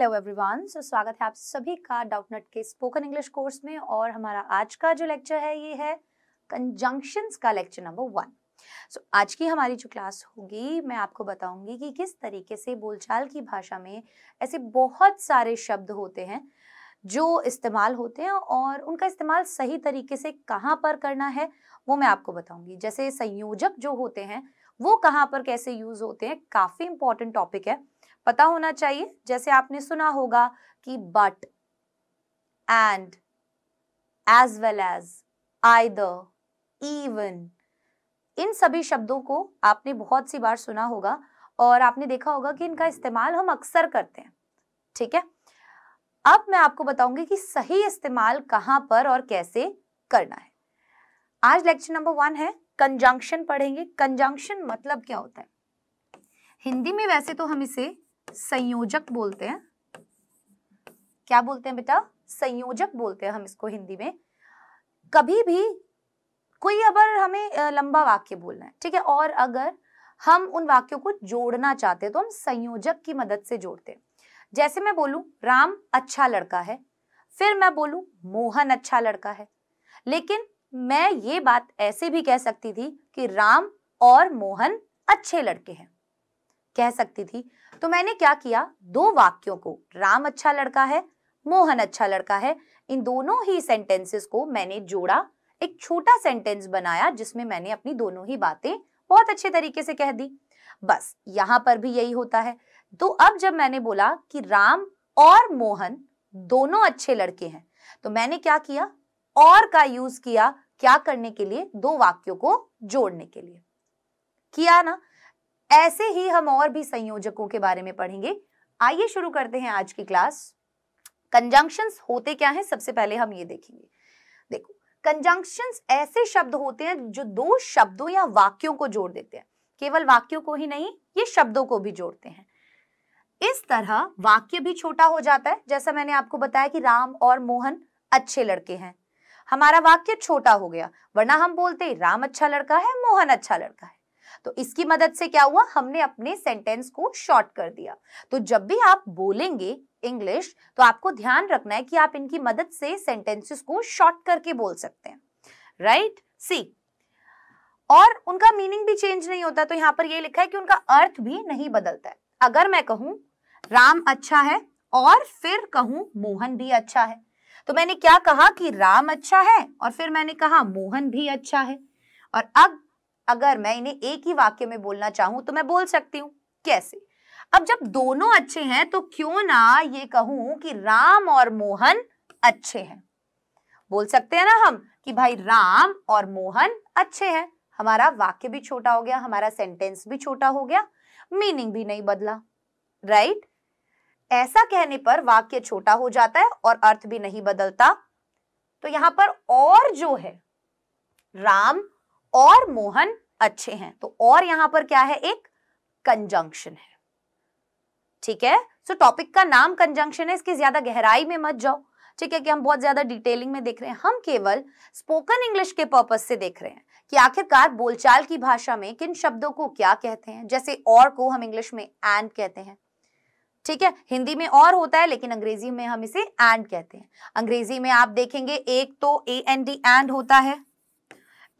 Hello everyone, स्वागत है आप सभी का डाउटनेट के स्पोकन इंग्लिश कोर्स में। और हमारा आज का जो लेक्चर है ये है कंजंक्शंस का लेक्चर नंबर 1। आज की हमारी जो क्लास होगी मैं आपको बताऊंगी कि किस तरीके से बोलचाल की भाषा में ऐसे बहुत सारे शब्द होते हैं जो इस्तेमाल होते हैं और उनका इस्तेमाल सही तरीके से कहाँ पर करना है वो मैं आपको बताऊंगी। जैसे संयोजक जो होते हैं वो कहाँ पर कैसे यूज होते हैं, काफी इंपॉर्टेंट टॉपिक है, पता होना चाहिए। जैसे आपने सुना होगा कि but, and, as well as, either, even, इन सभी शब्दों को आपने बहुत सी बार सुना होगा और आपने देखा होगा कि इनका इस्तेमाल हम अक्सर करते हैं। ठीक है, अब मैं आपको बताऊंगी कि सही इस्तेमाल कहां पर और कैसे करना है। आज लेक्चर नंबर 1 है कंजंक्शन पढ़ेंगे। कंजंक्शन मतलब क्या होता है? हिंदी में वैसे तो हम इसे संयोजक बोलते हैं। क्या बोलते हैं बेटा? संयोजक बोलते हैं हम इसको हिंदी में। कभी भी कोई अगर हमें लंबा वाक्य बोलना है, ठीक है, और अगर हम उन वाक्यों को जोड़ना चाहते हैं तो हम संयोजक की मदद से जोड़ते हैं। जैसे मैं बोलूं राम अच्छा लड़का है, फिर मैं बोलूं मोहन अच्छा लड़का है, लेकिन मैं ये बात ऐसे भी कह सकती थी कि राम और मोहन अच्छे लड़के हैं, कह सकती थी। तो मैंने क्या किया, दो वाक्यों को, राम अच्छा लड़का है, मोहन अच्छा लड़का है, इन दोनों ही सेंटेंसेस को मैंने जोड़ा, एक छोटा सेंटेंस बनाया जिसमें मैंने अपनी दोनों ही बातें बहुत अच्छे तरीके से कह दी। बस यहां पर भी यही होता है। तो अब जब मैंने बोला कि राम और मोहन दोनों अच्छे लड़के हैं, तो मैंने क्या किया, और का यूज किया, क्या करने के लिए? दो वाक्यों को जोड़ने के लिए किया ना। ऐसे ही हम और भी संयोजकों के बारे में पढ़ेंगे। आइए शुरू करते हैं आज की क्लास। कंजंक्शंस होते क्या हैं, सबसे पहले हम ये देखेंगे। देखो, कंजंक्शंस ऐसे शब्द होते हैं जो दो शब्दों या वाक्यों को जोड़ देते हैं। केवल वाक्यों को ही नहीं, ये शब्दों को भी जोड़ते हैं। इस तरह वाक्य भी छोटा हो जाता है। जैसा मैंने आपको बताया कि राम और मोहन अच्छे लड़के हैं, हमारा वाक्य छोटा हो गया, वरना हम बोलते राम अच्छा लड़का है, मोहन अच्छा लड़का है। तो इसकी मदद से क्या हुआ, हमने अपने सेंटेंस को शॉर्ट कर दिया। तो जब भी आप बोलेंगे इंग्लिश तो आपको ध्यान रखना है कि आप इनकी मदद से सेंटेंसेस को शॉर्ट करके बोल सकते हैं। राइट, सी, और उनका मीनिंग भी चेंज नहीं होता। तो यहाँ पर ये लिखा है कि उनका अर्थ भी नहीं बदलता है। अगर मैं कहूं राम अच्छा है और फिर कहूं मोहन भी अच्छा है, तो मैंने क्या कहा कि राम अच्छा है और फिर मैंने कहा मोहन भी अच्छा है। और अब अगर मैं इन्हें एक ही वाक्य में बोलना चाहूं तो मैं बोल सकती हूं। कैसे? अब जब दोनों अच्छे हैं तो क्यों ना ये कहूं कि राम और मोहन अच्छे हैं। बोल सकते हैं ना हम कि भाई राम और मोहन अच्छे हैं। हमारा वाक्य भी छोटा हो गया, हमारा सेंटेंस भी छोटा हो गया, मीनिंग भी नहीं बदला। राइट, ऐसा कहने पर वाक्य छोटा हो जाता है और अर्थ भी नहीं बदलता। तो यहां पर और जो है, राम और मोहन अच्छे हैं, तो और यहां पर क्या है, एक कंजंक्शन है। ठीक है, सो टॉपिक का नाम कंजंक्शन है, इसकी ज्यादा गहराई में मत जाओ। ठीक है, कि हम बहुत ज्यादा डिटेलिंग में देख रहे हैं, हम केवल स्पोकन इंग्लिश के पर्पज से देख रहे हैं कि आखिरकार बोलचाल की भाषा में किन शब्दों को क्या कहते हैं। जैसे और को हम इंग्लिश में एंड कहते हैं, ठीक है, हिंदी में और होता है लेकिन अंग्रेजी में हम इसे एंड कहते हैं। अंग्रेजी में आप देखेंगे एक तो AND एंड होता है,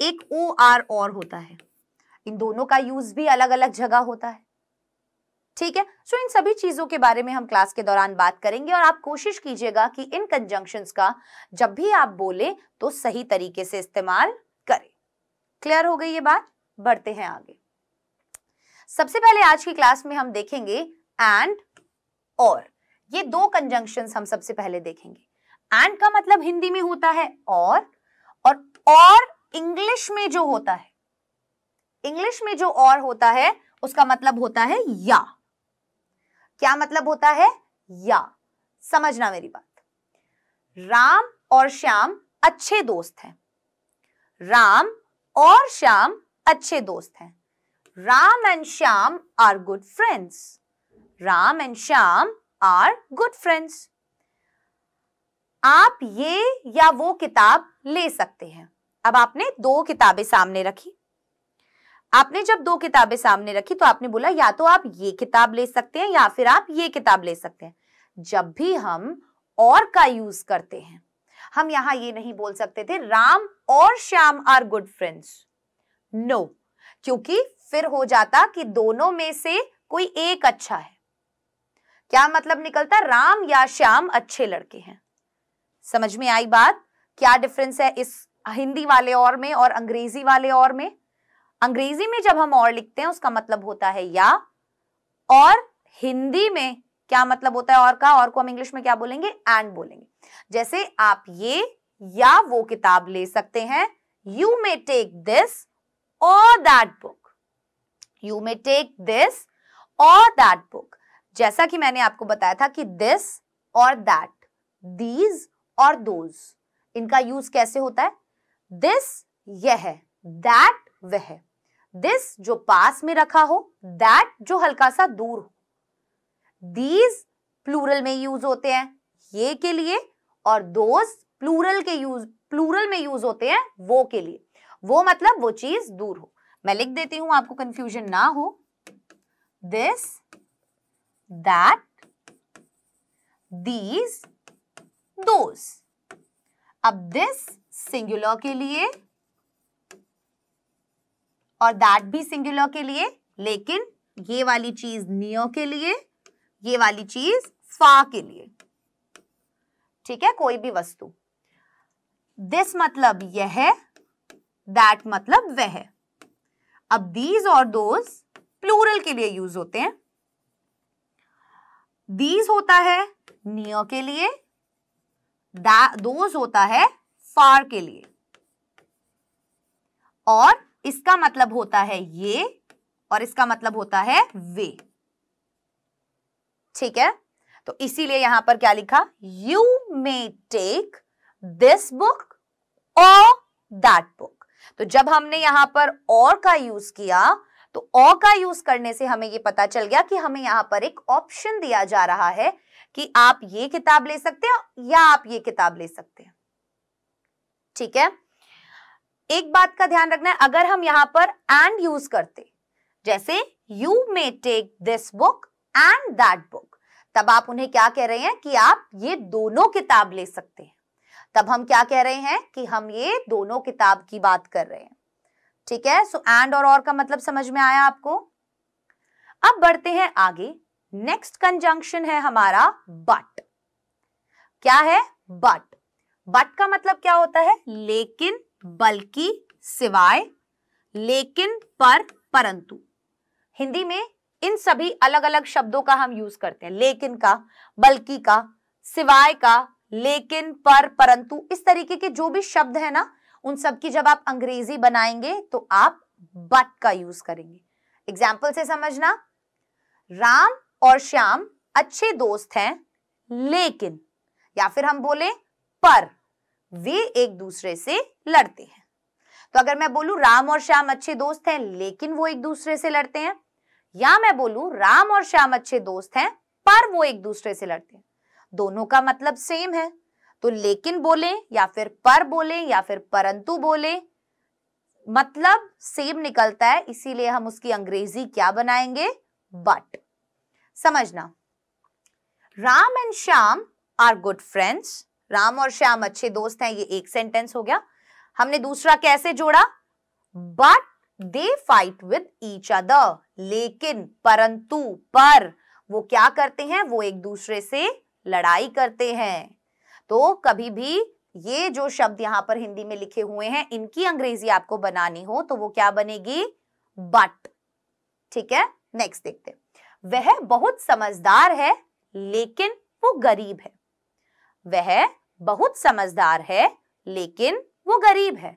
एक OR और होता है। इन दोनों का यूज भी अलग अलग जगह होता है। ठीक है, सो इन सभी चीजों के बारे में हम क्लास के दौरान बात करेंगे और आप कोशिश कीजिएगा कि इन कंजंक्शंस का जब भी आप बोले तो सही तरीके से इस्तेमाल करें। क्लियर हो गई ये बात? बढ़ते हैं आगे। सबसे पहले आज की क्लास में हम देखेंगे एंड और। ये दो कंजंक्शंस हम सबसे पहले देखेंगे। एंड का मतलब हिंदी में होता है और इंग्लिश में जो होता है, इंग्लिश में जो और होता है उसका मतलब होता है या। क्या मतलब होता है? या। समझना मेरी बात। राम और श्याम अच्छे दोस्त हैं। राम और श्याम अच्छे दोस्त हैं। Ram and Shyam are good friends. Ram and Shyam are good friends. आप ये या वो किताब ले सकते हैं। अब आपने दो किताबें सामने रखी। आपने जब दो किताबें सामने रखी तो आपने बोला या तो आप ये किताब ले सकते हैं या फिर आप ये किताब ले सकते हैं। जब भी हम और का यूज करते हैं, हम यहां ये नहीं बोल सकते थे राम और Shyam are good friends, no, क्योंकि फिर हो जाता कि दोनों में से कोई एक अच्छा है। क्या मतलब निकलता? राम या श्याम अच्छे लड़के हैं। समझ में आई बात? क्या डिफरेंस है इस हिंदी वाले और में और अंग्रेजी वाले और में? अंग्रेजी में जब हम और लिखते हैं उसका मतलब होता है या, और हिंदी में क्या मतलब होता है और का? और को हम इंग्लिश में क्या बोलेंगे? एंड बोलेंगे। जैसे आप ये या वो किताब ले सकते हैं, यू मे टेक दिस और that book, you may take this और दैट बुक। जैसा कि मैंने आपको बताया था कि दिस और दैट, दीज और दोज, इनका यूज कैसे होता है? दिस यह, दैट वह, दिस जो पास में रखा हो, दैट जो हल्का सा दूर हो। दीज प्लूरल में यूज होते हैं ये के लिए, और दोज प्लूरल में यूज होते हैं वो के लिए। वो मतलब वो चीज दूर हो। मैं लिख देती हूं आपको कंफ्यूजन ना हो, दिस, दैट, दीज, दोज। अब दिस सिंगुलर के लिए और दैट भी सिंगुलर के लिए, लेकिन ये वाली चीज नियर के लिए, ये वाली चीज फार के लिए। ठीक है, कोई भी वस्तु। दिस मतलब यह, दैट मतलब वह। अब दीज और दोज प्लूरल के लिए यूज होते हैं। दीज होता है नियर के लिए, दोज होता है फार के लिए, और इसका मतलब होता है ये, और इसका मतलब होता है वे। ठीक है, तो इसीलिए यहां पर क्या लिखा? You may take this book और दैट बुक। तो जब हमने यहां पर और का यूज किया, तो और का यूज करने से हमें यह पता चल गया कि हमें यहां पर एक ऑप्शन दिया जा रहा है कि आप ये किताब ले सकते हैं या आप ये किताब ले सकते हैं। ठीक है, एक बात का ध्यान रखना है, अगर हम यहां पर एंड यूज करते, जैसे you may take this book and that book, तब आप उन्हें क्या कह रहे हैं कि आप ये दोनों किताब ले सकते हैं। तब हम क्या कह रहे हैं कि हम ये दोनों किताब की बात कर रहे हैं। ठीक है, सो एंड और का मतलब समझ में आया आपको? अब बढ़ते हैं आगे। नेक्स्ट कंजंक्शन है हमारा बट। क्या है? बट। बट का मतलब क्या होता है? लेकिन, बल्कि, सिवाय, लेकिन, पर, परंतु। हिंदी में इन सभी अलग अलग शब्दों का हम यूज करते हैं, लेकिन का, बल्कि का, सिवाय का, लेकिन, पर, परंतु, इस तरीके के जो भी शब्द है ना, उन सब की जब आप अंग्रेजी बनाएंगे तो आप बट का यूज करेंगे। एग्जाम्पल से समझना, राम और श्याम अच्छे दोस्त हैं, लेकिन, या फिर हम बोले पर, वे एक दूसरे से लड़ते हैं। तो अगर मैं बोलूं राम और श्याम अच्छे दोस्त हैं लेकिन वो एक दूसरे से लड़ते हैं, या मैं बोलूं राम और श्याम अच्छे दोस्त हैं पर वो एक दूसरे से लड़ते हैं, दोनों का मतलब सेम है। तो लेकिन बोले या फिर पर बोले या फिर परंतु बोले, मतलब सेम निकलता है, इसीलिए हम उसकी अंग्रेजी क्या बनाएंगे? बट। समझना, Ram and Shyam are good friends, Ram और श्याम अच्छे दोस्त हैं, ये एक सेंटेंस हो गया। हमने दूसरा कैसे जोड़ा? But they fight with each other, लेकिन, परंतु, पर वो क्या करते हैं? वो एक दूसरे से लड़ाई करते हैं। तो कभी भी ये जो शब्द यहां पर हिंदी में लिखे हुए हैं, इनकी अंग्रेजी आपको बनानी हो तो वो क्या बनेगी? बट। ठीक है, नेक्स्ट देखते हैं। वह बहुत समझदार है लेकिन वो गरीब है। वह बहुत समझदार है लेकिन वो गरीब है।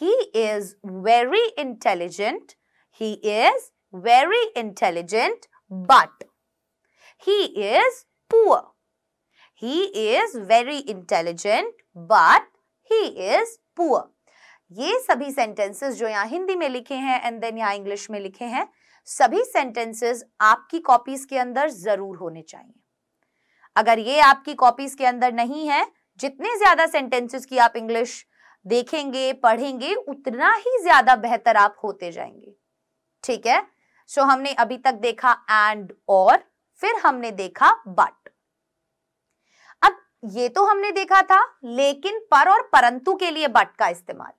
He is very intelligent. He is very intelligent, but he is poor. He is very intelligent, but he is poor. ये सभी सेंटेंसेस जो यहाँ हिंदी में लिखे हैं एंड देन यहाँ इंग्लिश में लिखे हैं, सभी सेंटेंसेस आपकी कॉपीज के अंदर जरूर होने चाहिए। अगर ये आपकी कॉपीज के अंदर नहीं है, जितने ज्यादा सेंटेंसेस की आप इंग्लिश देखेंगे, पढ़ेंगे, उतना ही ज्यादा बेहतर आप होते जाएंगे। ठीक है, सो हमने अभी तक देखा एंड और, फिर हमने देखा बट। ये तो हमने देखा था लेकिन, पर और परंतु के लिए बट का इस्तेमाल,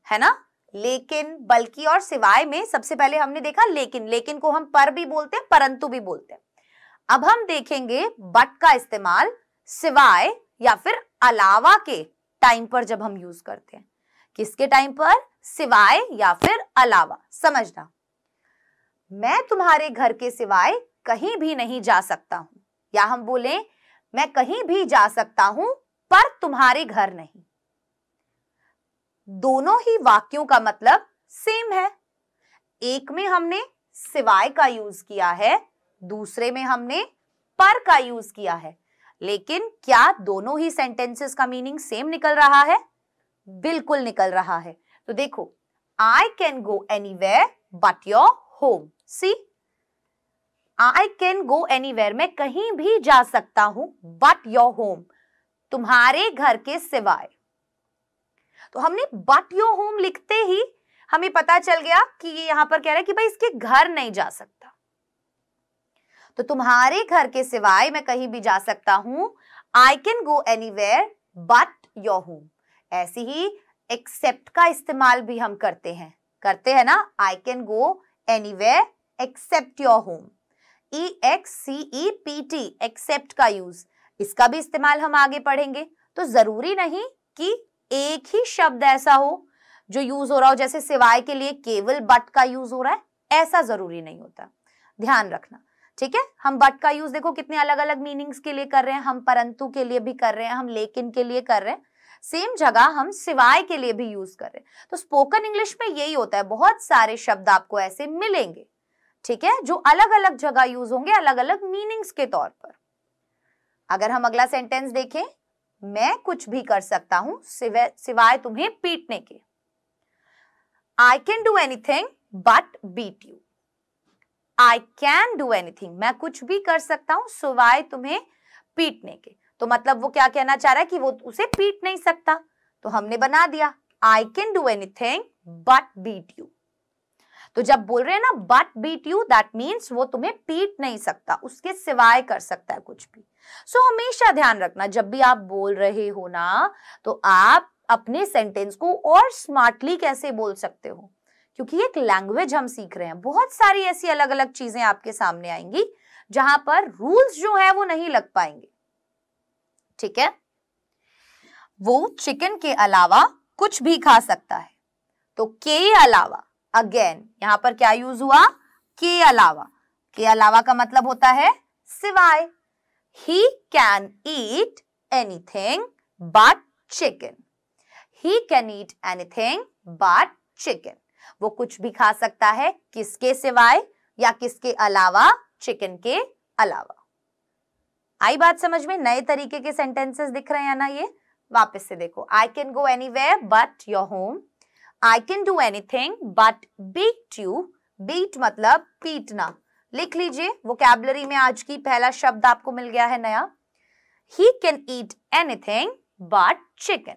है ना। लेकिन, बल्कि और सिवाय में सबसे पहले हमने देखा लेकिन, लेकिन को हम पर भी बोलते हैं, परंतु भी बोलते हैं। अब हम देखेंगे बट का इस्तेमाल सिवाय या फिर अलावा के टाइम पर जब हम यूज करते हैं। किसके टाइम पर? सिवाय या फिर अलावा। समझना, मैं तुम्हारे घर के सिवाय कहीं भी नहीं जा सकता हूं, या हम बोले मैं कहीं भी जा सकता हूं पर तुम्हारे घर नहीं। दोनों ही वाक्यों का मतलब सेम है। एक में हमने सिवाय का यूज किया है, दूसरे में हमने पर का यूज किया है, लेकिन क्या दोनों ही सेंटेंसेस का मीनिंग सेम निकल रहा है? बिल्कुल निकल रहा है। तो देखो, I can go anywhere but your home. See, I can go anywhere, मैं कहीं भी जा सकता हूं, बट योर होम, तुम्हारे घर के सिवाय। तो हमने बट योर होम लिखते ही हमें पता चल गया कि ये यहां पर कह रहा है कि भाई इसके घर नहीं जा सकता। तो तुम्हारे घर के सिवाय मैं कहीं भी जा सकता हूं, आई can go anywhere but your home. ऐसे ही एक्सेप्ट का इस्तेमाल भी हम करते हैं ना। I can go anywhere except your home, EXCEPT, except का यूज, इसका भी इस्तेमाल हम आगे पढ़ेंगे। तो जरूरी नहीं कि एक ही शब्द ऐसा हो जो यूज हो रहा हो, जैसे सिवाय के लिए केवल बट का यूज हो रहा है, ऐसा जरूरी नहीं होता, ध्यान रखना, ठीक है। हम बट का यूज देखो कितने अलग अलग मीनिंग्स के लिए कर रहे हैं, हम परंतु के लिए भी कर रहे हैं, हम लेकिन के लिए कर रहे हैं, सेम जगह हम सिवाय के लिए भी यूज कर रहे हैं। तो स्पोकन इंग्लिश में यही होता है, बहुत सारे शब्द आपको ऐसे मिलेंगे, ठीक है, जो अलग अलग जगह यूज होंगे, अलग अलग मीनिंग्स के तौर पर। अगर हम अगला सेंटेंस देखें, मैं कुछ भी कर सकता हूं सिवाय तुम्हें पीटने के। I can do anything but beat you. I can do anything, मैं कुछ भी कर सकता हूं सिवाय तुम्हें पीटने के। तो मतलब वो क्या कहना चाह रहा है कि वो उसे पीट नहीं सकता। तो हमने बना दिया I can do anything but beat you. तो जब बोल रहे हैं ना but beat you, that means वो तुम्हें पीट नहीं सकता, उसके सिवाय कर सकता है कुछ भी। सो हमेशा ध्यान रखना, जब भी आप बोल रहे हो ना, तो आप अपने सेंटेंस को और स्मार्टली कैसे बोल सकते हो, क्योंकि एक लैंग्वेज हम सीख रहे हैं। बहुत सारी ऐसी अलग अलग चीजें आपके सामने आएंगी जहां पर रूल्स जो है वो नहीं लग पाएंगे, ठीक है। वो चिकन के अलावा कुछ भी खा सकता है। तो के अलावा, अगेन यहां पर क्या यूज हुआ? के अलावा। के अलावा का मतलब होता है सिवाय। He can eat anything but chicken. He can eat anything but chicken. वो कुछ भी खा सकता है, किसके सिवाय या किसके अलावा? चिकन के अलावा। आई बात समझ में? नए तरीके के सेंटेंसेस दिख रहे हैं ना ये? वापस से देखो, I can go anywhere but your home, I can do anything but beat you. Beat मतलब पीटना। लिख लीजिए, वोकैबुलरी में आज की पहला शब्द आपको मिल गया है नया। He can eat anything but chicken.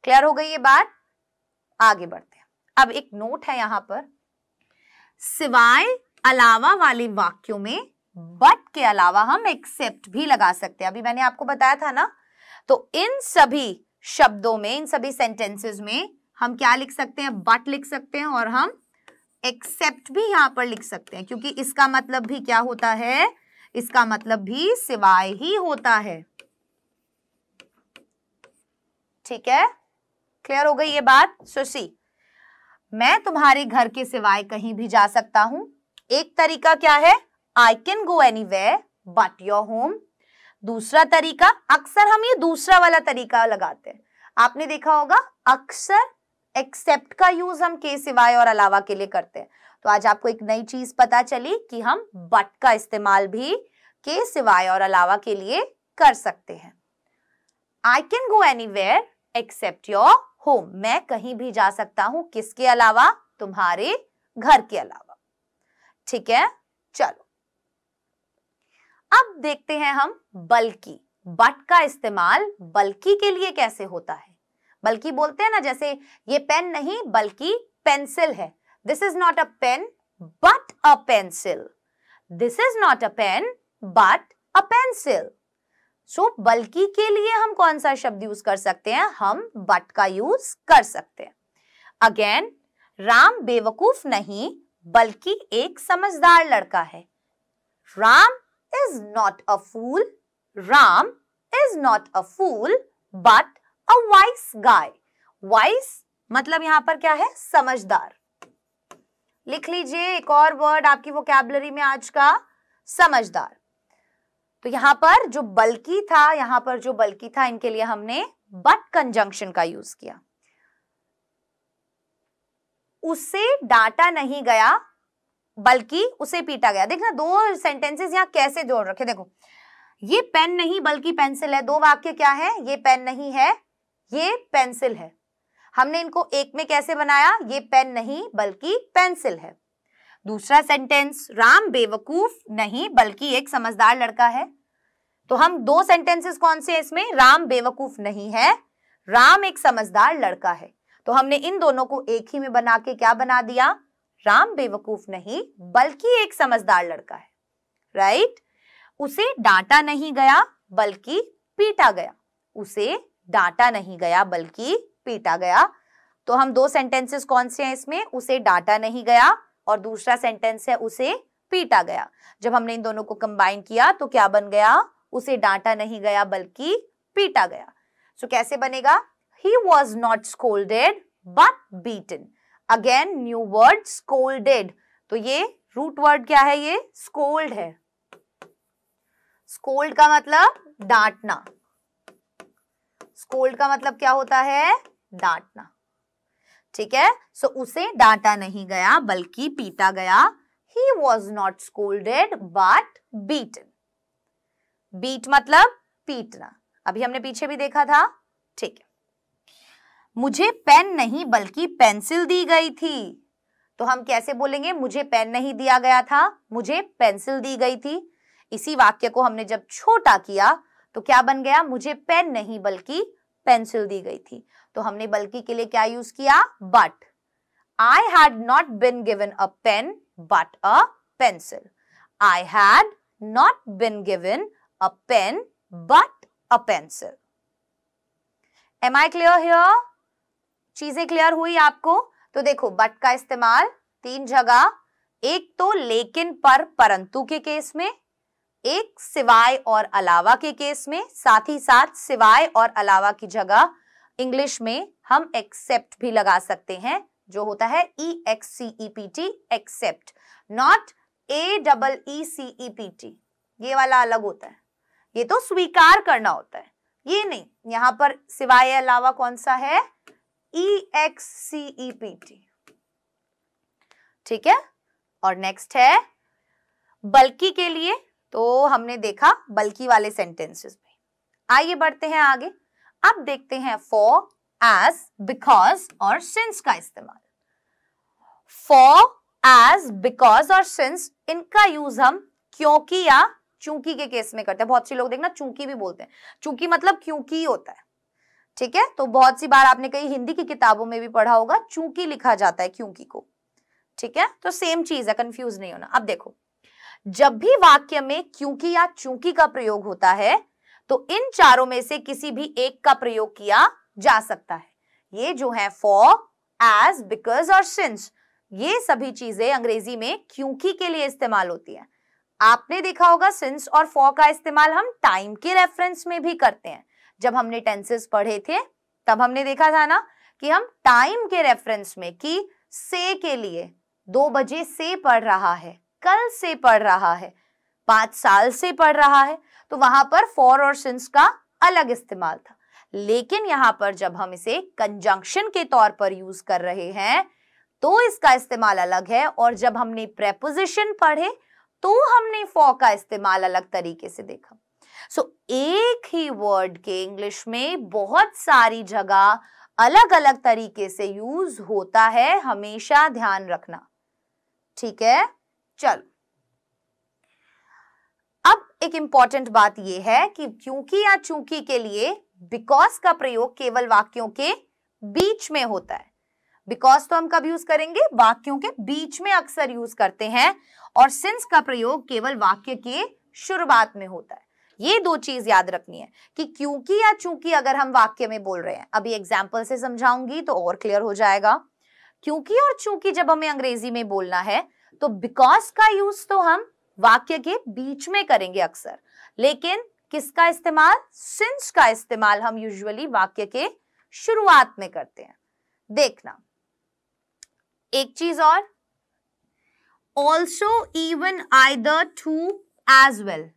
Clear हो गई ये बात? आगे बढ़ते हैं। अब एक नोट है यहां पर, सिवाय अलावा वाले वाक्यों में बट के अलावा हम एक्सेप्ट भी लगा सकते हैं। अभी मैंने आपको बताया था ना। तो इन सभी शब्दों में, इन सभी सेंटेंसेस में हम क्या लिख सकते हैं? बट लिख सकते हैं, और हम एक्सेप्ट भी यहां पर लिख सकते हैं, क्योंकि इसका मतलब भी क्या होता है? इसका मतलब भी सिवाय ही होता है, ठीक है। क्लियर हो गई ये बात? सो सी, मैं तुम्हारे घर के सिवाय कहीं भी जा सकता हूं। एक तरीका क्या है? आई can go anywhere but your home. दूसरा तरीका, अक्सर हम ये दूसरा वाला तरीका लगाते हैं, आपने देखा होगा, अक्सर एक्सेप्ट का यूज हम के सिवाय और अलावा के लिए करते हैं। तो आज आपको एक नई चीज पता चली कि हम बट का इस्तेमाल भी के सिवाय और अलावा के लिए कर सकते हैं। I can go anywhere except your home. मैं कहीं भी जा सकता हूं, किसके अलावा? तुम्हारे घर के अलावा, ठीक है। चलो अब देखते हैं हम बल्कि। बट का इस्तेमाल बल्कि के लिए कैसे होता है? बल्कि बोलते हैं ना, जैसे ये पेन नहीं बल्कि पेंसिल है। This is not a pen but a pencil. This is not a pen but a pencil. So बल्कि के लिए हम कौन सा शब्द यूज कर सकते हैं? हम बट का यूज कर सकते हैं। अगेन, राम बेवकूफ नहीं बल्कि एक समझदार लड़का है। Ram is not a fool, Ram is not a fool but a wise guy. Wise मतलब यहां पर क्या है? समझदार। लिख लीजिए एक और वर्ड आपकी वोकैबुलरी में आज का, समझदार। तो यहां पर जो बल्कि था, इनके लिए हमने बट कंजंक्शन का यूज किया। उसे डांटा नहीं गया बल्कि उसे पीटा गया। देखना दो सेंटेंसेस यहां कैसे जोड़ रखे। देखो, ये पेन नहीं बल्कि पेंसिल है। दो वाक्य क्या है? ये पेन नहीं है, ये पेंसिल है। हमने इनको एक में कैसे बनाया? ये पेन नहीं बल्कि पेंसिल है। दूसरा सेंटेंस, राम बेवकूफ नहीं बल्कि एक समझदार लड़का है। तो हम दो सेंटेंसेस कौन से हैं इसमें? राम बेवकूफ नहीं है, राम एक समझदार लड़का है। तो हमने इन दोनों को एक ही में बना के क्या बना दिया? राम बेवकूफ नहीं बल्कि एक समझदार लड़का है। राइट? उसे डांटा नहीं गया बल्कि पीटा गया। उसे डांटा नहीं गया बल्कि पीटा गया। तो हम दो सेंटेंसेस कौन से हैं इसमें? उसे डांटा नहीं गया और दूसरा सेंटेंस है उसे पीटा गया। जब हमने इन दोनों को कंबाइन किया तो क्या बन गया? उसे डांटा नहीं गया बल्कि पीटा गया। सो कैसे बनेगा? He was not scolded but beaten. Again new word, scolded. तो ये रूट वर्ड क्या है? ये scold है। scold का मतलब डांटना। scold का मतलब क्या होता है? डांटना। ठीक है? सो उसे डांटा नहीं गया बल्कि पीटा गया। He was not scolded but beaten. Beat मतलब पीटना। अभी हमने पीछे भी देखा था। ठीक है। मुझे पेन नहीं बल्कि पेंसिल दी गई थी। तो हम कैसे बोलेंगे? मुझे पेन नहीं दिया गया था, मुझे पेंसिल दी गई थी। इसी वाक्य को हमने जब छोटा किया तो क्या बन गया? मुझे पेन नहीं बल्कि पेंसिल दी गई थी। तो हमने बल्कि के लिए क्या यूज किया? But. I had not been given a pen but a pencil. I had not been given a pen but a pencil. Am I clear here? चीजें क्लियर हुई आपको? तो देखो, बट का इस्तेमाल तीन जगह, एक तो लेकिन पर परंतु के केस में, एक सिवाय और अलावा के केस में, साथ ही साथ सिवाय और अलावा की जगह इंग्लिश में हम एक्सेप्ट भी लगा सकते हैं, जो होता है EXCEPT, एक्सेप्ट, नॉट AEECEPT। ये वाला अलग होता है, ये तो स्वीकार करना होता है, ये नहीं। यहां पर सिवाय अलावा कौन सा है? EXCEPT। ठीक है? और नेक्स्ट है बल्कि के लिए। तो हमने देखा बल्कि वाले सेंटेंसेस में। आइए बढ़ते हैं आगे। अब देखते हैं फॉर, एज, बिकॉज और सिंस का इस्तेमाल। फॉर, एज, बिकॉज और सिंस, इनका यूज हम क्योंकि या चूंकि के केस में करते हैं। बहुत से लोग देखना चूंकि भी बोलते हैं। चूंकि मतलब क्योंकि होता है। ठीक है? तो बहुत सी बार आपने कहीं हिंदी की किताबों में भी पढ़ा होगा, चूंकि लिखा जाता है क्योंकि को। ठीक है? तो सेम चीज है, कंफ्यूज नहीं होना। अब देखो, जब भी वाक्य में क्योंकि या चूंकि का प्रयोग होता है तो इन चारों में से किसी भी एक का प्रयोग किया जा सकता है। ये जो है फॉर, एज, बिकॉज और सिंस, ये सभी चीजें अंग्रेजी में क्योंकि के लिए इस्तेमाल होती है। आपने देखा होगा सिंस और फॉर का इस्तेमाल हम टाइम के रेफरेंस में भी करते हैं। जब हमने टेंसेस पढ़े थे तब हमने देखा था ना कि हम टाइम के रेफरेंस में, कि से के लिए 2 बजे से पढ़ रहा है, कल से पढ़ रहा है, 5 साल से पढ़ रहा है, तो वहां पर फॉर और सिंस का अलग इस्तेमाल था। लेकिन यहां पर जब हम इसे कंजंक्शन के तौर पर यूज कर रहे हैं तो इसका इस्तेमाल अलग है। और जब हमने प्रेपोजिशन पढ़े तो हमने फॉर का इस्तेमाल अलग तरीके से देखा। सो एक ही वर्ड के इंग्लिश में बहुत सारी जगह अलग अलग तरीके से यूज होता है, हमेशा ध्यान रखना। ठीक है? चलो, अब एक इंपॉर्टेंट बात यह है कि क्योंकि या चूंकि के लिए बिकॉज का प्रयोग केवल वाक्यों के बीच में होता है। बिकॉज तो हम कब यूज करेंगे? वाक्यों के बीच में अक्सर यूज करते हैं। और सिंस का प्रयोग केवल वाक्य के शुरुआत में होता है। ये दो चीज याद रखनी है कि क्योंकि या चूंकि अगर हम वाक्य में बोल रहे हैं, अभी एग्जाम्पल से समझाऊंगी तो और क्लियर हो जाएगा। क्योंकि और चूंकि जब हमें अंग्रेजी में बोलना है तो बिकॉज का यूज तो हम वाक्य के बीच में करेंगे अक्सर, लेकिन किसका इस्तेमाल, सिंस का इस्तेमाल हम यूजुअली वाक्य के शुरुआत में करते हैं। देखना एक चीज और, also, even, either, too, as well,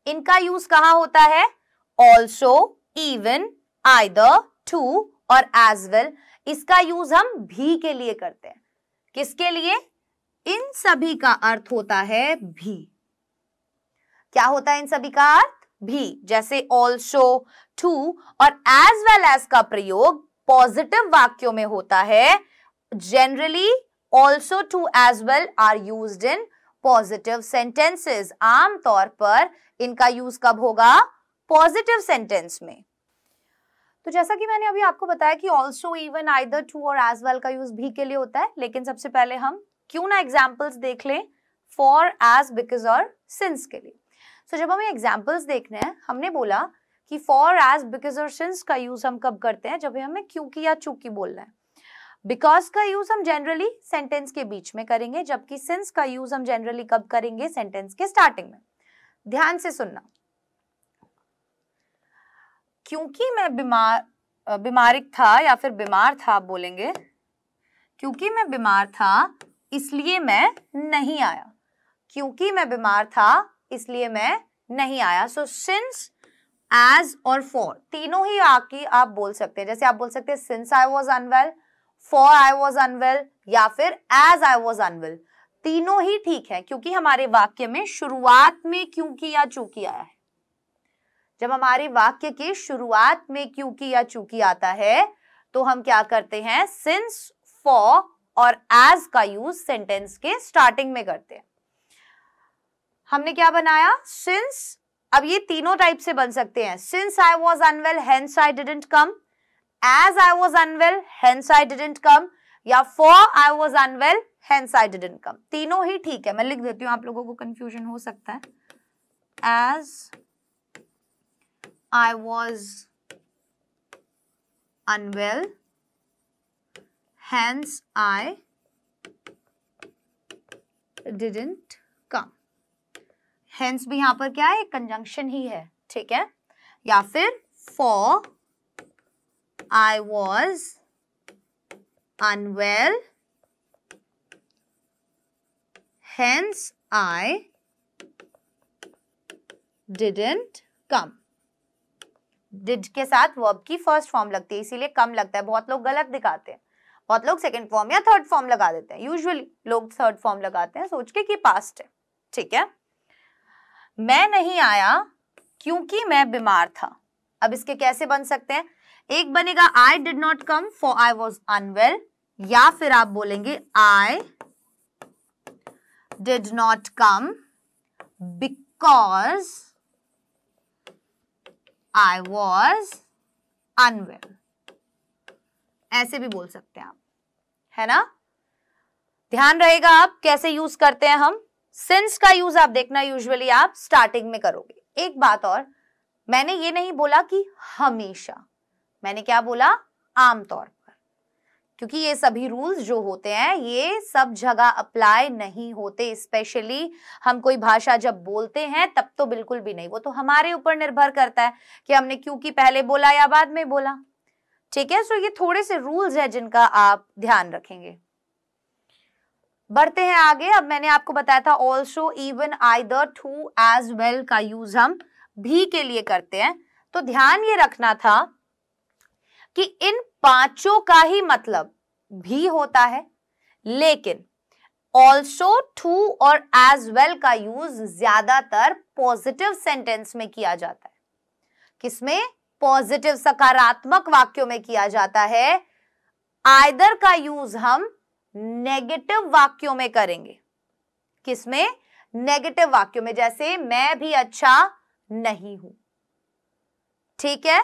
इनका यूज कहां होता है, ऑल्सो, इवन, आइदर, टू और एज वेल। इसका यूज हम भी के लिए करते हैं। किसके लिए, इन सभी का अर्थ होता है भी। क्या होता है इन सभी का अर्थ, भी। जैसे ऑल्सो, टू और एज वेल एज का प्रयोग पॉजिटिव वाक्यों में होता है। Generally also, too, as well are used in positive sentences. आमतौर पर इनका यूज कब होगा, पॉजिटिव सेंटेंस में। तो जैसा कि मैंने अभी आपको बताया कि ऑल्सो, इवन, आइदर, टू और एज वेल का यूज भी के लिए होता है, लेकिन सबसे पहले हम क्यों ना एग्जाम्पल्स देख लें फॉर, एज, बिकॉज और सिंस के लिए। तो जब हमें एग्जाम्पल्स देखने हैं, हमने बोला कि फॉर, एज, बिकॉज और सिंस का यूज हम कब करते हैं, जब हमें क्योंकि या चूंकि बोलना है। बिकॉज का यूज हम जनरली सेंटेंस के बीच में करेंगे, जबकि सिंस का यूज हम जनरली कब करेंगे, सेंटेंस के स्टार्टिंग में। ध्यान से सुनना, क्योंकि मैं बीमारिक था या फिर बीमार था, आप बोलेंगे क्योंकि मैं बीमार था इसलिए मैं नहीं आया। क्योंकि मैं बीमार था इसलिए मैं नहीं आया। सो सिंस, एज और फॉर तीनों ही आके आप बोल सकते हैं। जैसे आप बोल सकते हैं since I was unwell, for I was unwell या फिर एज आई वॉज अनवेल। तीनों ही ठीक है, क्योंकि हमारे वाक्य में शुरुआत में क्योंकि या चूंकि आया है। जब हमारे वाक्य के शुरुआत में क्योंकि या चूंकि आता है तो हम क्या करते हैं, सिंस, फॉर और एज का यूज सेंटेंस के स्टार्टिंग में करते हैं। हमने क्या बनाया, सिंस। अब ये तीनों टाइप से बन सकते हैं, since I was unwell hence I didn't come, as I was unwell hence I didn't come, या for I was unwell hence I didn't come. तीनों ही ठीक है। मैं लिख देती हूं, आप लोगों को कंफ्यूजन हो सकता है। As I was unwell, hence I didn't come. Hence भी यहां पर क्या है, कंजंक्शन ही है, ठीक है। या फिर for I was unwell, hence I didn't come. Did के साथ वर्ब की फर्स्ट फॉर्म लगती है, इसीलिए कम लगता है। बहुत लोग गलत दिखाते हैं, बहुत लोग सेकंड फॉर्म या थर्ड फॉर्म लगा देते हैं। यूजुअली लोग थर्ड फॉर्म लगाते हैं सोच के कि पास्ट है, ठीक है। मैं नहीं आया क्योंकि मैं बीमार था। अब इसके कैसे बन सकते हैं, एक बनेगा I did not come for I was unwell, या फिर आप बोलेंगे I did not come because I was unwell. ऐसे भी बोल सकते हैं आप, है ना। ध्यान रहेगा आप कैसे यूज करते हैं हम। सिंस का यूज आप देखना यूजुअली आप स्टार्टिंग में करोगे। एक बात और, मैंने ये नहीं बोला कि हमेशा, मैंने क्या बोला, आमतौर पर, क्योंकि ये सभी रूल्स जो होते हैं ये सब जगह अप्लाई नहीं होते। स्पेशली हम कोई भाषा जब बोलते हैं तब तो बिल्कुल भी नहीं, वो तो हमारे ऊपर निर्भर करता है कि हमने क्योंकि पहले बोला या बाद में बोला, ठीक है। सो ये थोड़े से रूल्स हैं जिनका आप ध्यान रखेंगे। बढ़ते हैं आगे। अब मैंने आपको बताया था also, even, either, too, as well का यूज हम भी के लिए करते हैं। तो ध्यान ये रखना था कि इन पांचों का ही मतलब भी होता है, लेकिन ऑल्सो, टू और एज वेल का यूज ज्यादातर पॉजिटिव सेंटेंस में किया जाता है। किसमें, पॉजिटिव सकारात्मक वाक्यों में किया जाता है। आइदर का यूज हम नेगेटिव वाक्यों में करेंगे। किसमें, नेगेटिव वाक्यों में, जैसे मैं भी अच्छा नहीं हूं, ठीक है।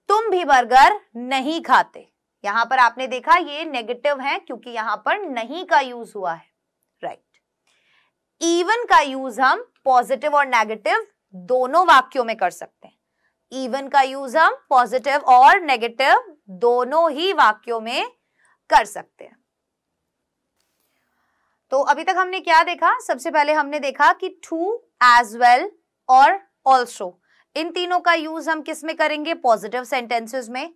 तुम भी बर्गर नहीं खाते, यहां पर आपने देखा ये नेगेटिव है क्योंकि यहां पर नहीं का यूज हुआ है, राइट। इवन का यूज हम पॉजिटिव और नेगेटिव दोनों वाक्यों में कर सकते हैं। इवन का यूज हम पॉजिटिव और नेगेटिव दोनों ही वाक्यों में कर सकते हैं। तो अभी तक हमने क्या देखा? सबसे पहले हमने देखा कि टू, एज वेल और ऑल्सो, इन तीनों का यूज हम किस में करेंगे? पॉजिटिव सेंटेंसेस में।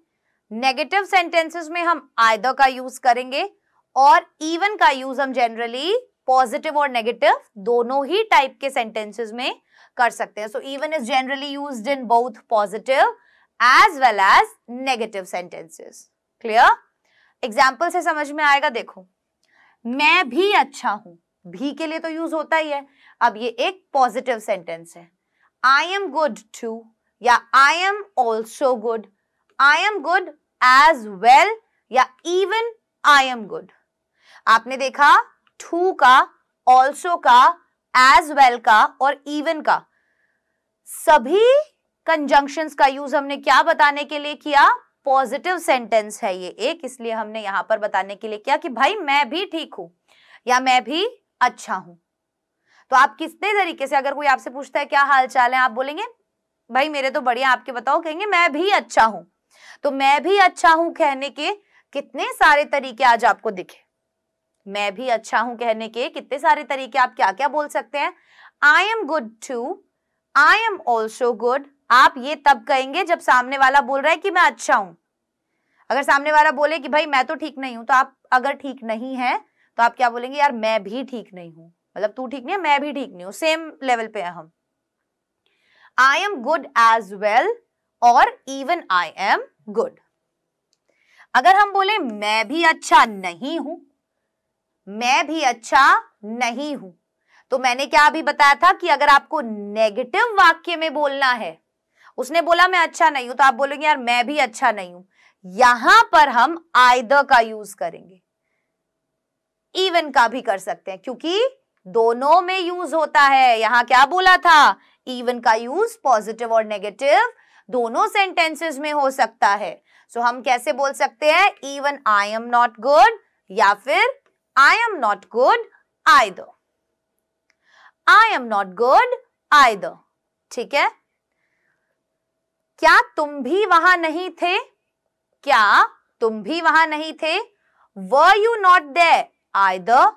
नेगेटिव सेंटेंसेस में हम आइदर का यूज करेंगे, और इवन का यूज हम जनरली पॉजिटिव और नेगेटिव दोनों ही टाइप के सेंटेंसेस में कर सकते हैं। So even is generally used in both positive as well as negative sentences. Clear? Example से समझ में आएगा। देखो, मैं भी अच्छा हूं, भी के लिए तो यूज होता ही है। अब ये एक पॉजिटिव सेंटेंस है। आई एम गुड टू, या I am also good, I am good as well, या इवन आई एम गुड। आपने देखा टू का, ऑल्सो का, एज वेल का और इवन का सभी कंजंक्शंस का यूज हमने क्या बताने के लिए किया? पॉजिटिव सेंटेंस है ये एक, इसलिए हमने यहां पर बताने के लिए किया कि भाई मैं भी ठीक हूं या मैं भी अच्छा हूं। तो आप कितने तरीके से, अगर कोई आपसे पूछता है क्या हाल चाल है, आप बोलेंगे भाई मेरे तो बढ़िया, आपके बताओ, कहेंगे मैं भी अच्छा हूं। तो मैं भी अच्छा हूं कहने के कितने सारे तरीके आज आपको दिखे। मैं भी अच्छा हूं कहने के कितने सारे तरीके, आप क्या क्या बोल सकते हैं? I am good too, I am also good. आप ये तब कहेंगे जब सामने वाला बोल रहा है कि मैं अच्छा हूं। अगर सामने वाला बोले कि भाई मैं तो ठीक नहीं हूं, तो आप अगर ठीक नहीं है तो आप क्या बोलेंगे? यार मैं भी ठीक नहीं हूं, मतलब तू ठीक नहीं है, मैं भी ठीक नहीं हूं, सेम लेवल पे है हम। I am good as well और इवन आई एम गुड। अगर हम बोले मैं भी अच्छा नहीं हूं, मैं भी अच्छा नहीं हूं, तो मैंने क्या अभी बताया था कि अगर आपको नेगेटिव वाक्य में बोलना है, उसने बोला मैं अच्छा नहीं हूं, तो आप बोलेंगे यार मैं भी अच्छा नहीं हूं। यहां पर हम आइदर का यूज करेंगे। इवन का भी कर सकते हैं क्योंकि दोनों में यूज होता है। यहां क्या बोला था? इवन का यूज पॉजिटिव और नेगेटिव दोनों सेंटेंसेस में हो सकता है। सो हम कैसे बोल सकते हैं? Even I am not good, या फिर आई am not good either. I am not good either. ठीक है? क्या तुम भी वहां नहीं थे? क्या तुम भी वहां नहीं थे? Were you not there either.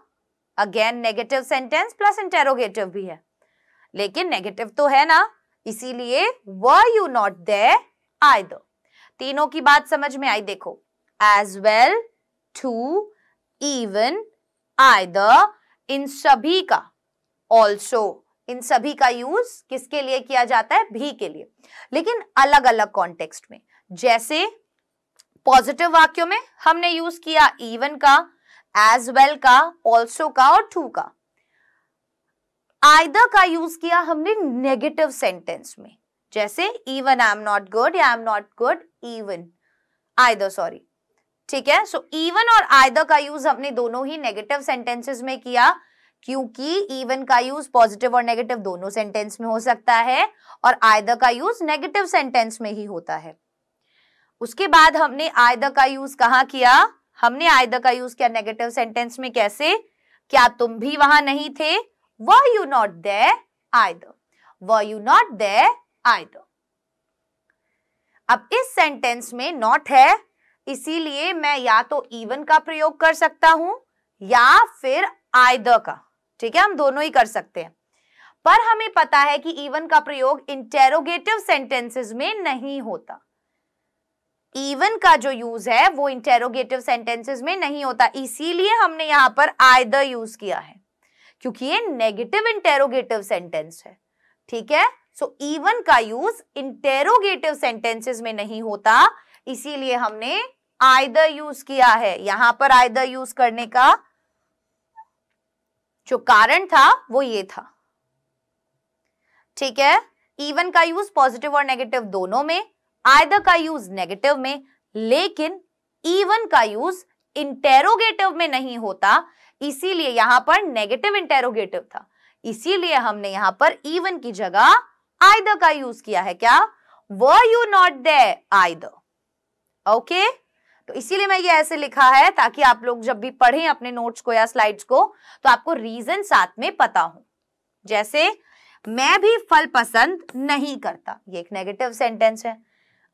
Again negative sentence plus interrogative भी है, लेकिन नेगेटिव तो है ना, इसीलिए were you not there either. तीनों की बात समझ में आई? देखो, as well, too, even, either, इन सभी का, ऑल्सो, इन सभी का यूज किसके लिए किया जाता है? भी के लिए, लेकिन अलग अलग कॉन्टेक्स्ट में। जैसे पॉजिटिव वाक्यों में हमने यूज किया इवन का, एज वेल का, ऑल्सो का और टू का। आइदर का यूज किया हमने नेगेटिव सेंटेंस में, जैसे even I am not good या I am not good even either, sorry. ठीक है? सो इवन और आइदर का यूज हमने दोनों ही नेगेटिव सेंटेंसेस में किया, क्योंकि इवन का यूज पॉजिटिव और नेगेटिव दोनों सेंटेंस में हो सकता है और आइदर का यूज नेगेटिव सेंटेंस में ही होता है। उसके बाद हमने आइदर का यूज कहां किया? हमने आइदर का यूज किया नेगेटिव सेंटेंस में। कैसे? क्या तुम भी वहां नहीं थे? Were you not there either. Were you not there either. अब इस सेंटेंस में नॉट है, इसीलिए मैं या तो इवन का प्रयोग कर सकता हूं या फिर आइदर का। ठीक है? हम दोनों ही कर सकते हैं, पर हमें पता है कि इवन का प्रयोग इंटेरोगेटिव सेंटेंसेस में नहीं होता। इवन का जो यूज है वो इंटेरोगेटिव सेंटेंसेस में नहीं होता, इसीलिए हमने यहां पर आइदर यूज किया है, क्योंकि ये नेगेटिव इंटेरोगेटिव सेंटेंस है। ठीक है? सो इवन का यूज इंटेरोगेटिव सेंटेंसेस में नहीं होता, इसीलिए हमने आइदर यूज किया है। यहां पर आइदर यूज करने का जो कारण था वो ये था। ठीक है? इवन का यूज पॉजिटिव और नेगेटिव दोनों में, आइदर का यूज नेगेटिव में, लेकिन इवन का यूज इंटेरोगेटिव में नहीं होता, इसीलिए यहां पर नेगेटिव इंटेरोगेटिव था, इसीलिए हमने यहां पर इवन की जगह आइदर का यूज किया है। क्या? Were you not there either. Okay? तो इसीलिए मैं ये ऐसे लिखा है ताकि आप लोग जब भी पढ़ें अपने नोट्स को या स्लाइड्स को तो आपको रीजन साथ में पता हो। जैसे मैं भी फल पसंद नहीं करता, ये एक नेगेटिव सेंटेंस है।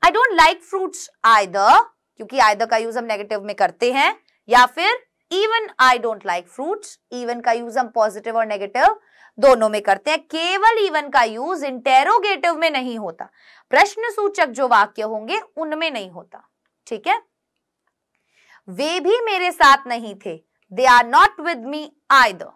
I don't like fruits either, क्योंकि आइदर का यूज हम नेगेटिव में करते हैं, या फिर even I don't like fruits, even का यूज हम पॉजिटिव और नेगेटिव दोनों में करते हैं। केवल इवन का यूज इंटेरोगेटिव में नहीं होता, प्रश्न सूचक जो वाक्य होंगे उनमें नहीं होता, ठीक है। वे भी मेरे साथ नहीं थे, they are not with me either,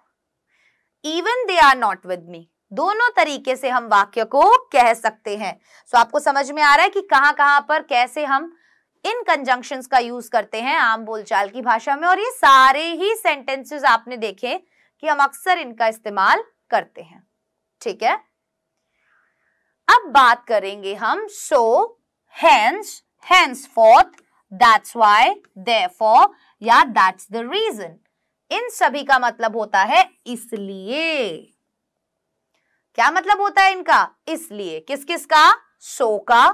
even they are not with me, दोनों तरीके से हम वाक्य को कह सकते हैं। सो आपको समझ में आ रहा है कि कहां पर कैसे हम इन कंजंक्शंस का यूज करते हैं आम बोलचाल की भाषा में, और ये सारे ही सेंटेंसेस आपने देखे कि हम अक्सर इनका इस्तेमाल करते हैं, ठीक है। अब बात करेंगे हम सो, hence, henceforth, that's why, therefore या that's the reason। इन सभी का मतलब होता है इसलिए। क्या मतलब होता है इनका? इसलिए। किस किस का? so का,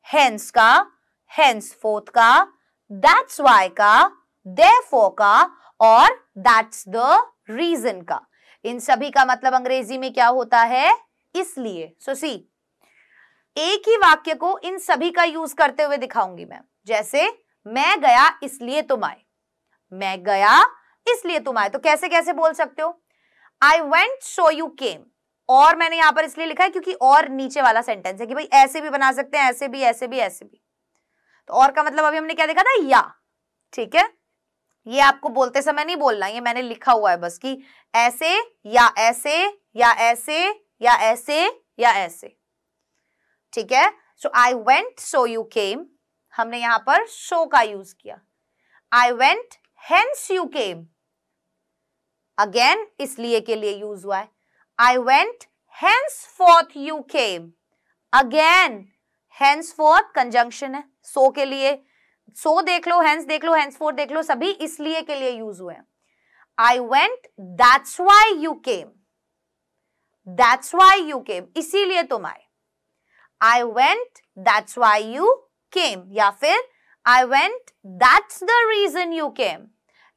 hence का, henceforth का, that's why का, therefore का और that's the reason का। इन सभी का मतलब अंग्रेजी में क्या होता है? इसलिए। सो सी, एक ही वाक्य को इन सभी का यूज करते हुए दिखाऊंगी मैं। जैसे मैं गया इसलिए तुम आए, मैं गया इसलिए तुम आए, तो कैसे कैसे बोल सकते हो? I went so you came, और मैंने यहां पर इसलिए लिखा है क्योंकि और नीचे वाला सेंटेंस है कि भाई ऐसे भी बना सकते हैं, ऐसे भी, ऐसे भी, ऐसे भी। तो और का मतलब अभी हमने क्या देखा था? या, ठीक है। ये आपको बोलते समय नहीं बोलना, ये मैंने लिखा हुआ है बस कि ऐसे या ऐसे या ऐसे या ऐसे या ऐसे, ठीक है। सो I went so you came, हमने यहां पर सो का यूज किया। I went hence you came, again इसलिए के लिए यूज हुआ है। I went henceforth you came, again henceforth conjunction है सो के लिए। सो देख लो, हेंस देख लो, henceforth देख लो, सभी इसलिए के लिए यूज हुए हैं। I went that's why you came, that's why you came, इसीलिए तुम आए। I went that's why you came, या फिर I went that's the reason you came,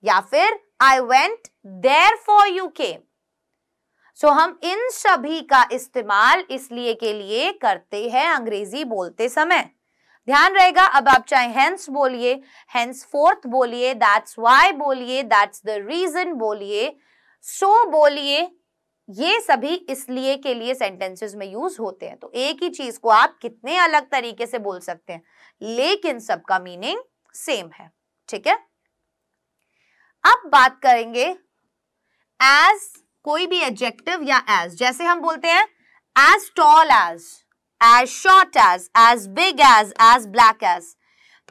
या फिर I went therefore you came। सो हम इन सभी का इस्तेमाल इसलिए के लिए करते हैं अंग्रेजी बोलते समय। ध्यान रहेगा, अब आप चाहे हेंस बोलिए, henceforth बोलिए, that's why बोलिए, that's the reason बोलिए, so बोलिए, ये सभी इसलिए के लिए सेंटेंसेस में यूज होते हैं। तो एक ही चीज को आप कितने अलग तरीके से बोल सकते हैं, लेकिन सबका मीनिंग सेम है, ठीक है। अब बात करेंगे एज, कोई भी एडजेक्टिव या एज, जैसे हम बोलते हैं as tall as short as big as black as.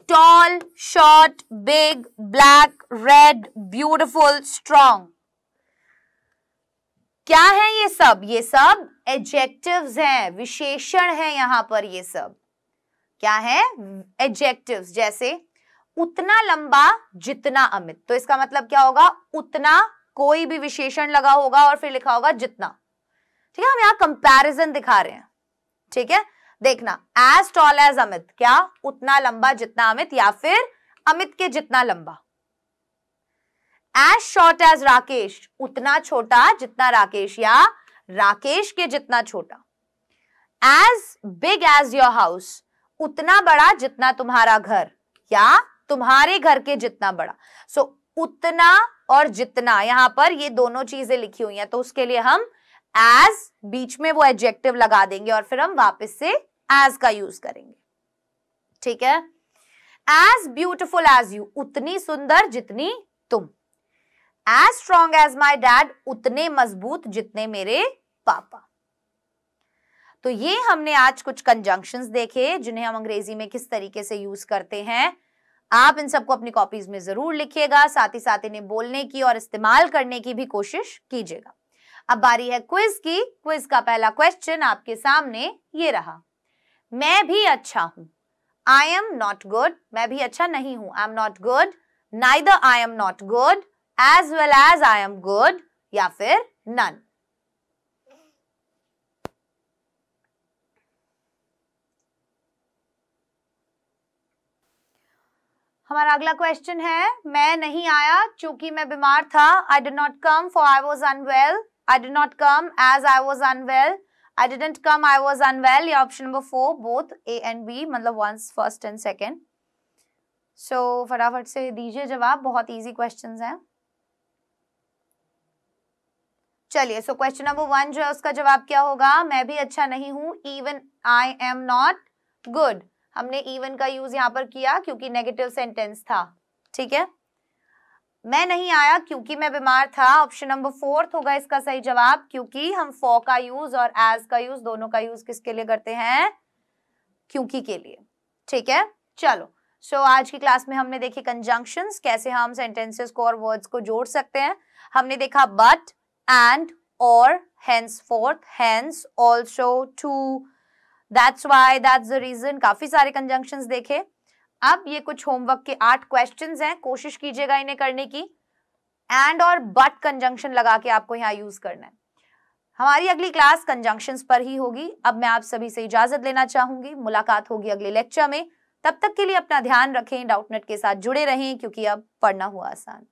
Tall, short, big, black, red, beautiful, strong, क्या है ये सब? ये सब एडजेक्टिव्स हैं, विशेषण हैं। यहां पर ये सब क्या है? एडजेक्टिव्स। जैसे उतना लंबा जितना अमित, तो इसका मतलब क्या होगा? उतना, कोई भी विशेषण लगा होगा और फिर लिखा होगा जितना, ठीक है। हम यहाँ कंपैरिजन दिखा रहे हैं, ठीक है। देखना, एज टॉल एज अमित, क्या? उतना लंबा जितना अमित, या फिर अमित के जितना लंबा। एज शॉर्ट एज राकेश, उतना छोटा जितना राकेश, या राकेश के जितना छोटा। As big as your house, उतना बड़ा जितना तुम्हारा घर, या तुम्हारे घर के जितना बड़ा। सो उतना और जितना, यहां पर ये दोनों चीजें लिखी हुई हैं, तो उसके लिए हम एज, बीच में वो एडजेक्टिव लगा देंगे और फिर हम वापस से एज का यूज करेंगे, ठीक है। एज ब्यूटिफुल एज यू, उतनी सुंदर जितनी तुम। As strong as my dad, उतने मजबूत जितने मेरे पापा। तो ये हमने आज कुछ कंजंक्शंस देखे जिन्हें हम अंग्रेजी में किस तरीके से यूज करते हैं। आप इन सबको अपनी कॉपीज में जरूर लिखिएगा, साथ ही साथ इन्हें बोलने की और इस्तेमाल करने की भी कोशिश कीजिएगा। अब बारी है क्विज की। क्विज का पहला क्वेश्चन आपके सामने ये रहा। मैं भी अच्छा हूं, आई एम नॉट गुड, मैं भी अच्छा नहीं हूं, I am not good, neither I am not good, as well as I am good, या फिर नन। हमारा अगला क्वेश्चन है, मैं नहीं आया क्योंकि मैं बीमार था। I did not come for I was unwell, I did not come as I was unwell, I didn't come, I was unwell. ये option number 4, both A and B, मतलब once first and second. So फटाफट से दीजिए जवाब, बहुत easy questions हैं. चलिए, so question number 1 जो है उसका जवाब क्या होगा? मैं भी अच्छा नहीं हूं, even I am not good. हमने इवन का यूज यहाँ पर किया क्योंकि नेगेटिव सेंटेंस था. ठीक है, मैं नहीं आया क्योंकि मैं बीमार था. ऑप्शन नंबर 4 होगा इसका सही जवाब, क्योंकि हम फॉर का यूज और एज का यूज दोनों का यूज किसके लिए करते हैं? क्योंकि के लिए. ठीक है, चलो. सो आज की क्लास में हमने देखी कंजंक्शंस, कैसे हम सेंटेंसेस को और वर्ड्स को जोड़ सकते हैं. हमने देखा but, and, or, henceforth, hence, also, to, that's why, that's the reason. काफी सारे कंजंक्शंस देखे. अब ये कुछ होमवर्क के 8 क्वेश्चंस हैं, कोशिश कीजिएगा इन्हें करने की. एंड और बट कंजंक्शन लगा के आपको यहाँ यूज करना है. हमारी अगली क्लास कंजंक्शंस पर ही होगी. अब मैं आप सभी से इजाजत लेना चाहूंगी. मुलाकात होगी अगले लेक्चर में. तब तक के लिए अपना ध्यान रखें, डाउटनेट के साथ जुड़े रहें, क्योंकि अब पढ़ना हुआ आसान.